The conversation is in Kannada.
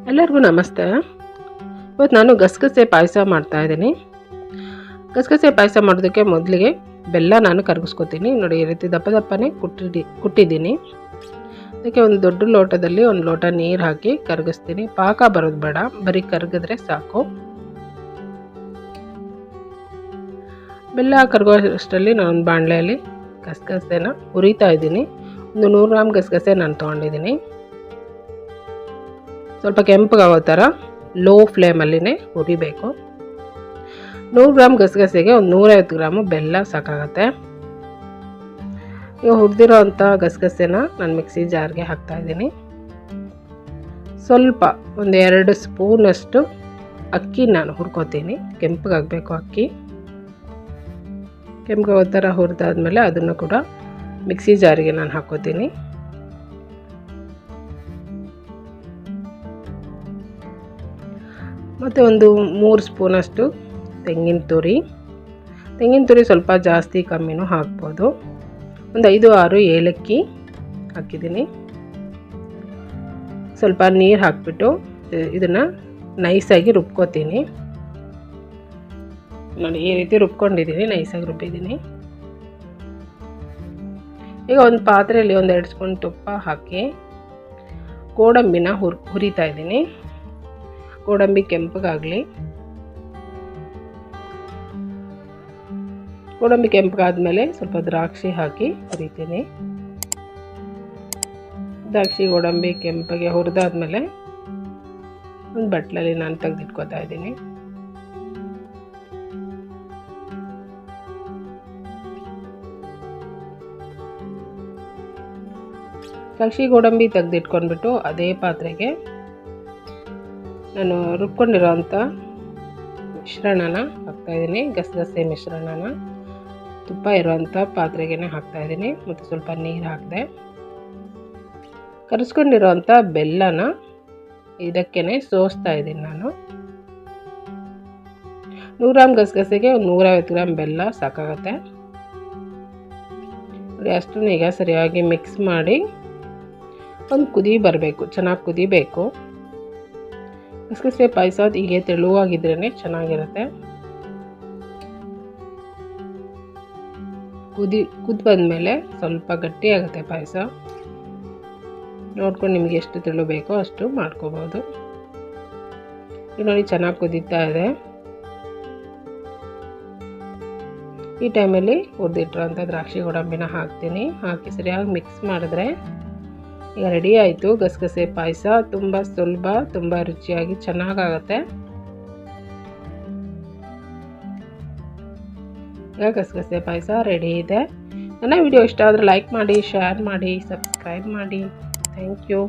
ಎಲ್ಲರಿಗೂ ನಮಸ್ತೆ. ಇವತ್ತು ನಾನು ಗಸಗಸೆ ಪಾಯಸ ಮಾಡ್ತಾಯಿದ್ದೀನಿ. ಗಸಗಸೆ ಪಾಯಸ ಮಾಡೋದಕ್ಕೆ ಮೊದಲಿಗೆ ಬೆಲ್ಲ ನಾನು ಕರಗಿಸ್ಕೊತೀನಿ. ನೋಡಿ, ಈ ರೀತಿ ದಪ್ಪ ದಪ್ಪನೇ ಕುಟ್ಟಿದ್ದೀನಿ. ಅದಕ್ಕೆ ಒಂದು ದೊಡ್ಡ ಲೋಟದಲ್ಲಿ ಒಂದು ಲೋಟ ನೀರು ಹಾಕಿ ಕರಗಿಸ್ತೀನಿ. ಪಾಕ ಬರೋದು ಬೇಡ, ಬರೀ ಕರಗಿದ್ರೆ ಸಾಕು. ಬೆಲ್ಲ ಕರಗೋಷ್ಟರಲ್ಲಿ ನಾನೊಂದು ಬಾಣಲೆಯಲ್ಲಿ ಗಸಗಸೆನ ಹುರಿತಾ ಇದ್ದೀನಿ. ಒಂದು 100 ಗ್ರಾಮ್ ಗಸಗಸೆ ನಾನು ತೊಗೊಂಡಿದ್ದೀನಿ. ಸ್ವಲ್ಪ ಕೆಂಪಗಾಗೋ ಥರ ಲೋ ಫ್ಲೇಮಲ್ಲಿನೇ ಹುರಿಬೇಕು. 100 ಗ್ರಾಮ್ ಗಸಗಸೆಗೆ ಒಂದು 150 ಗ್ರಾಮು ಬೆಲ್ಲ ಸಾಕಾಗತ್ತೆ. ಈಗ ಹುರಿದಿರೋ ಅಂಥ ಗಸಗಸೆನ ನಾನು ಮಿಕ್ಸಿ ಜಾರ್ಗೆ ಹಾಕ್ತಾಯಿದ್ದೀನಿ. ಸ್ವಲ್ಪ ಒಂದು 2 ಸ್ಪೂನಷ್ಟು ಅಕ್ಕಿ ನಾನು ಹುರ್ಕೋತೀನಿ. ಕೆಂಪಗಾಗಬೇಕು ಅಕ್ಕಿ. ಕೆಂಪಗಾಗೋ ಥರ ಹುರಿದಾದ್ಮೇಲೆ ಅದನ್ನು ಕೂಡ ಮಿಕ್ಸಿ ಜಾರಿಗೆ ನಾನು ಹಾಕ್ಕೋತೀನಿ. ಮತ್ತು ಒಂದು 3 ಸ್ಪೂನಷ್ಟು ತೆಂಗಿನ ತುರಿ ಸ್ವಲ್ಪ ಜಾಸ್ತಿ ಕಮ್ಮಿನೂ ಹಾಕ್ಬೋದು. ಒಂದು 5-6 ಏಲಕ್ಕಿ ಹಾಕಿದ್ದೀನಿ. ಸ್ವಲ್ಪ ನೀರು ಹಾಕ್ಬಿಟ್ಟು ಇದನ್ನು ನೈಸಾಗಿ ರುಬ್ಕೋತೀನಿ. ನೋಡಿ, ಈ ರೀತಿ ರುಬ್ಕೊಂಡಿದ್ದೀನಿ, ನೈಸಾಗಿ ರುಬ್ಬಿದ್ದೀನಿ. ಈಗ ಒಂದು ಪಾತ್ರೆಯಲ್ಲಿ 1-2 ಸ್ಪೂನ್ ತುಪ್ಪ ಹಾಕಿ ಗೋಡಂಬಿನ ಹುರಿತಾ ಇದ್ದೀನಿ. ಗೋಡಂಬಿ ಕೆಂಪಗಾಗಲಿ. ಗೋಡಂಬಿ ಕೆಂಪಗಾದ್ಮೇಲೆ ಸ್ವಲ್ಪ ದ್ರಾಕ್ಷಿ ಹಾಕಿ ಹುರಿತೀನಿ. ದ್ರಾಕ್ಷಿ ಗೋಡಂಬಿ ಕೆಂಪಗೆ ಹುರಿದಾದ್ಮೇಲೆ ಒಂದು ಬಟ್ಲಲ್ಲಿ ನಾನು ತೆಗೆದಿಟ್ಕೋತಾ ಇದ್ದೀನಿ. ದ್ರಾಕ್ಷಿ ಗೋಡಂಬಿ ತೆಗೆದಿಟ್ಕೊಂಡ್ಬಿಟ್ಟು ಅದೇ ಪಾತ್ರೆಗೆ ನಾನು ರುಬ್ಕೊಂಡಿರೋಂಥ ಮಿಶ್ರಣನ ಹಾಕ್ತಾಯಿದ್ದೀನಿ. ಗಸಗಸೆ ಮಿಶ್ರಣನ ತುಪ್ಪ ಇರೋವಂಥ ಪಾತ್ರೆಗೆ ಹಾಕ್ತಾಯಿದ್ದೀನಿ. ಮತ್ತು ಸ್ವಲ್ಪ ನೀರು ಹಾಕಿದೆ. ಕರಗಿಸ್ಕೊಂಡಿರೋವಂಥ ಬೆಲ್ಲನ ಇದಕ್ಕೇ ಸೋಸ್ತಾ ಇದ್ದೀನಿ ನಾನು. 100 ಗ್ರಾಮ್ ಗಸಗಸೆಗೆ ಒಂದು 150 ಗ್ರಾಮ್ ಬೆಲ್ಲ ಸಾಕಾಗತ್ತೆ. ಅಷ್ಟನ್ನು ಈಗ ಸರಿಯಾಗಿ ಮಿಕ್ಸ್ ಮಾಡಿ ಒಂದು ಕುದಿ ಬರಬೇಕು, ಚೆನ್ನಾಗಿ ಕುದಿಬೇಕು. ಗಸಗಸೆ ಪಾಯಸ ಹೀಗೆ ತೆಳುವಾಗಿದ್ರೇ ಚೆನ್ನಾಗಿರುತ್ತೆ. ಕುದ್ದು ಬಂದಮೇಲೆ ಸ್ವಲ್ಪ ಗಟ್ಟಿ ಆಗುತ್ತೆ ಪಾಯಸ. ನೋಡ್ಕೊಂಡು ನಿಮಗೆ ಎಷ್ಟು ತೆಳು ಬೇಕೋ ಅಷ್ಟು ಮಾಡ್ಕೋಬೋದು. ಈಗ ನೋಡಿ, ಚೆನ್ನಾಗಿ ಕುದೀತಾ ಇದೆ. ಈ ಟೈಮಲ್ಲಿ ಹುರಿದಿಟ್ಟಿರೋಂಥ ದ್ರಾಕ್ಷಿ ಗೋಡಂಬಿನ ಹಾಕ್ತೀನಿ. ಹಾಕಿ ಸರಿಯಾಗಿ ಮಿಕ್ಸ್ ಮಾಡಿದ್ರೆ ಈಗ ರೆಡಿ ಆಯಿತು ಗಸಗಸೆ ಪಾಯಸ. ತುಂಬ ಸುಲಭ, ತುಂಬ ರುಚಿಯಾಗಿ ಚೆನ್ನಾಗಾಗತ್ತೆ. ಈಗ ಗಸಗಸೆ ಪಾಯಸ ರೆಡಿ ಇದೆ. ನನ್ನ ವಿಡಿಯೋ ಇಷ್ಟ ಆದರೆ ಲೈಕ್ ಮಾಡಿ, ಶೇರ್ ಮಾಡಿ, ಸಬ್ಸ್ಕ್ರೈಬ್ ಮಾಡಿ. Thank you.